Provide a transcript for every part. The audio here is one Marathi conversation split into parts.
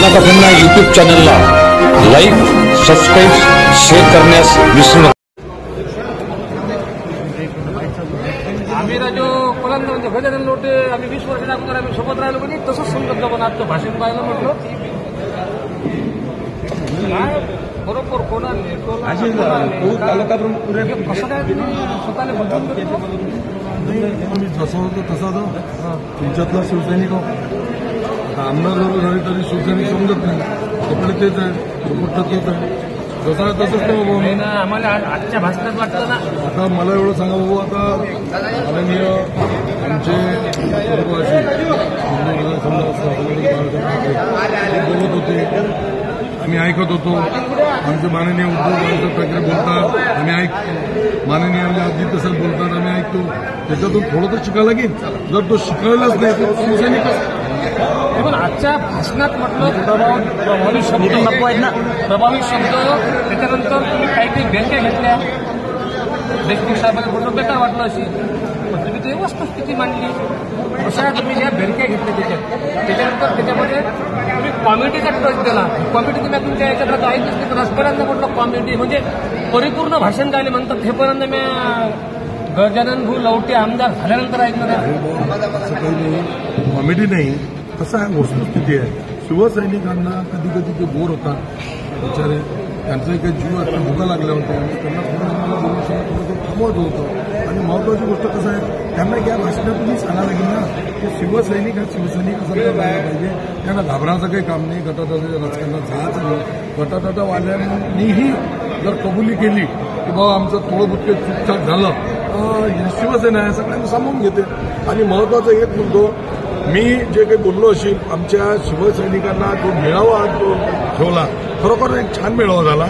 कर्नाटक फिल्म यूट्यूब चॅनलला लाईक, सबस्क्राईब, शेअर करण्यास विसरू नका. आम्ही राजो पहिल्यांदा म्हणजे गजानन लोटे आम्ही 20 वर्ष अगोदर आम्ही सोबत राहिलो की नाही तसंच समजत पण आजचं भाषण पाहिलं म्हटलं काय बरोबर कोणाले कसं काय तुम्ही स्वतःला बदलून घेतो. मी जसं होतं तसा होतो तुमच्यातला शिवसैनिक हो. आमदार जर झाले तरी शिवसैनिक समजत नाही कपडे तेच आहे तत्वच आहे जसा तसंच नाही बाबा. आम्हाला आजच्या भाषणात वाटतं ना आता मला एवढं सांगा बाबू आता माननीय आमचे बोलत होते आम्ही ऐकत होतो. आमचे माननीय उद्धव बाळासाहेब ठाकरे बोलतात आम्ही ऐकतो. माननीय अजित साहेब बोलतात आम्ही ऐकतो. त्याच्यातून थोडं तर शिकायला लागेल. जर तो शिकायलाच नाही तर शिवसैनिक पण आजच्या भाषणात म्हटलं प्रभावी शब्द नको आहेत ना. प्रभावी शब्द त्याच्यानंतर तुम्ही काही बँका घेतल्या देशमुख साहेबांना बोलणं बेकार वाटलं अशी पण तुम्ही ते वस्तुस्थिती मांडली. अशा तुम्ही ज्या बँका घेतल्या त्याच्यानंतर त्याच्यामध्ये तुम्ही कॉमेडीचा टच दिला. कॉमेडी तुम्ही तुमच्या याच्यात ऐकच नाही. पण आजपर्यंत म्हटलं कॉमेडी म्हणजे परिपूर्ण भाषण गायले म्हणतात हे पर्यंत मी गजानन भाऊ लवटे आमदार झाल्यानंतर ऐकणार आहे. असं काही नाही कॉमेडी नाही तसं आहे वस्तुस्थिती आहे. शिवसैनिकांना कधी कधी ते बोर होतात बिचारे त्यांचाही काही जीव भुका लागल्या होत्या आणि त्यांना थोडं थांबवत होतं. आणि महत्वाची गोष्ट कसं आहे त्यांना या भाषणातूनही सांगायला लागेल ना की शिवसैनिक हा शिवसैनिक असं व्हायला पाहिजे. त्यांना घाबरायचं काही काम नाही. गटातटाच्या राजकारणात जायचं नाही. गटातटावाल्यांनीही जर कबुली केली की बाबा आमचं थोडं बुटके चुकचाक झालं शिवसेना आहे सगळ्यांना सामावून घेते. आणि महत्वाचं एक मुद्दो मी जे काही बोललो अशी आमच्या शिवसैनिकांना तो मेळावा तो ठेवला खरोखर एक छान मेळावा झाला.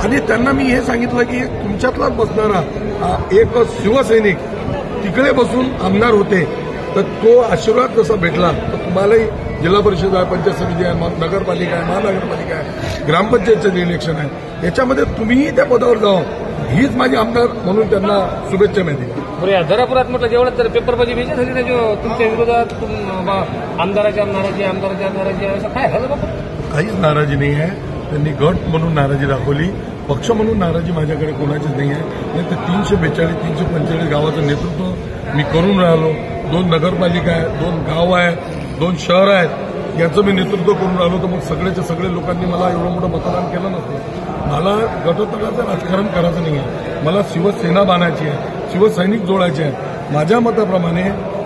आणि त्यांना मी हे सांगितलं की तुमच्यातलाच बसणारा एक शिवसैनिक तिकडे बसून आमदार होते तर तो आशीर्वाद जसा भेटला तर तुम्हालाही जिल्हा परिषद आहे, पंचायत समिती आहे, नगरपालिका आहे, महानगरपालिका आहे, ग्रामपंचायतचं इलेक्शन आहे याच्यामध्ये तुम्हीही त्या पदावर जावं हीच माझी आमदार म्हणून त्यांना शुभेच्छा मिळते. बरं धरापुरात म्हटलं जेवढं तर पेपरबाजी भेट झाली ना जो तुमच्या विरोधात आमदाराच्या नाराजी असं काय झालं बाबा. काहीच नाराजी नाही आहे. त्यांनी गट म्हणून नाराजी दाखवली. पक्ष म्हणून नाराजी माझ्याकडे कोणाचीच नाही आहे. नाही तर 342 345 गावाचं नेतृत्व मी करून राहिलो. 2 नगरपालिका आहेत, 2 गाव आहेत, 2 शहर आहेत याचं मी नेतृत्व करून राहिलो. तर मग सगळ्याच्या सगळे लोकांनी मला एवढं मोठं मतदान केलं नसतं. मला गटतटाचं राजकारण करायचं नाही आहे. मला शिवसेना बांधायची आहे, शिवसैनिक जोडायचे आहे. माझ्या मताप्रमाणे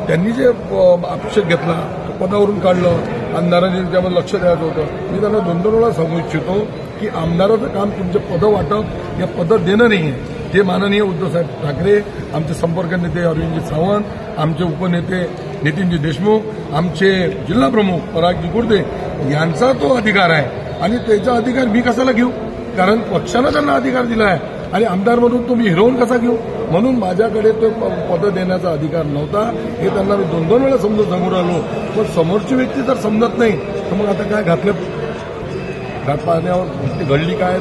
त्यांनी जे आक्षेप घेतला पदावरून काढलं आमदारांनी त्यामध्ये लक्ष द्यायचं होतं. मी त्यांना 2-2 वेळा सांगू इच्छितो की आमदाराचं काम तुमचे पदं वाटप या पदं देणं नाही आहे. ते माननीय उद्धवसाहेब ठाकरे, आमचे संपर्क नेते अरविंदजी सावंत, आमचे उपनेते नितीनजी देशमुख, आमचे जिल्हाप्रमुख परागजी कुर्ते यांचा तो अधिकार आहे. आणि त्याचा अधिकार मी कशाला घेऊ कारण पक्षानं त्यांना अधिकार दिला आहे. आणि आमदार म्हणून तो मी हिरवून कसा घेऊ. म्हणून माझ्याकडे तो पदं देण्याचा अधिकार नव्हता हे त्यांना मी 2-2 वेळा समजून सांगून राहिलो. पण समोरची व्यक्ती जर समजत नाही तर मग आता काय घात पाहण्यावर घडली काय.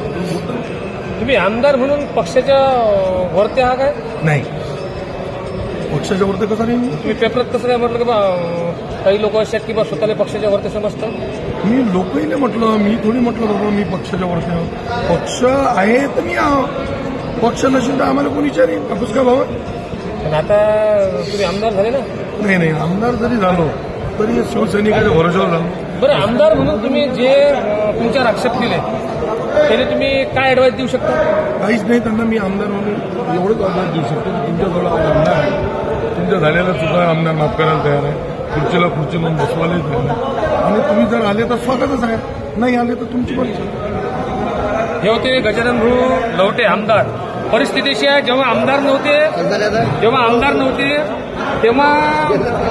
तुम्ही आमदार म्हणून पक्षाच्या वरती आहात काय नाही पक्षाच्या वरती कसं नाही. तुम्ही पेपरात कसं काय म्हटलं की बा काही लोक असे आहेत की बा स्वतःला पक्षाच्या वरती समजतात. मी लोकही नाही म्हटलं मी थोडी म्हटलं बाबा मी पक्षाच्या वरती पक्ष आहे तर मी पक्ष नसेल तर आम्हाला कोणी विचारेल कापूस का बाबा. पण आता तुम्ही आमदार झाले ना. नाही आमदार जरी झालो तरी शिवसैनिकाच्या भरोशावर झालो. बरं आमदार म्हणून तुम्ही जे तुमच्यावर आक्षेप केले त्याने तुम्ही काय ऍडवाइस देऊ शकता. काहीच नाही त्यांना मी आमदार म्हणून एवढंच ऍडवाइस देऊ शकतो की तुमच्याजवळ आमदार आहे तुमच्या झालेल्या चुका आमदार माफ करायला तयार आहे. खुर्चीला खुर्ची म्हणून बसवायलाही तयार आहे. आणि तुम्ही जर आले तर स्वागतच आहे नाही आले तर तुमची परिस्थिती. हे होते गजानन भाऊ लवटे आमदार. परिस्थितीशी आहे जेव्हा आमदार नव्हते तेव्हा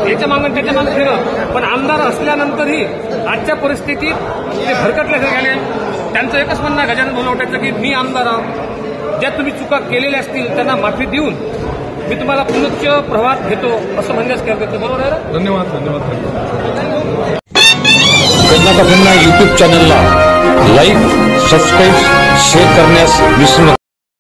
याच्या मागून त्याच्या मागून फिरत पण आमदार असल्यानंतरही आजच्या परिस्थितीत ते भरकटले झाले. त्यांचं एकच म्हणणं आहे गजानन भाऊ लवट्याचं की मी आमदार आहोत. ज्या तुम्ही चुका केलेल्या असतील त्यांना माफी देऊन मी तुम्हाला पुनश्च प्रवाहात घेतो असं म्हणण्यास करतो. बरोबर आहे. धन्यवाद. कर्नाटक फिल्म यूट्यूब चॅनलला लाईक, सबस्क्राईब, शेअर करण्यास विसरू नका.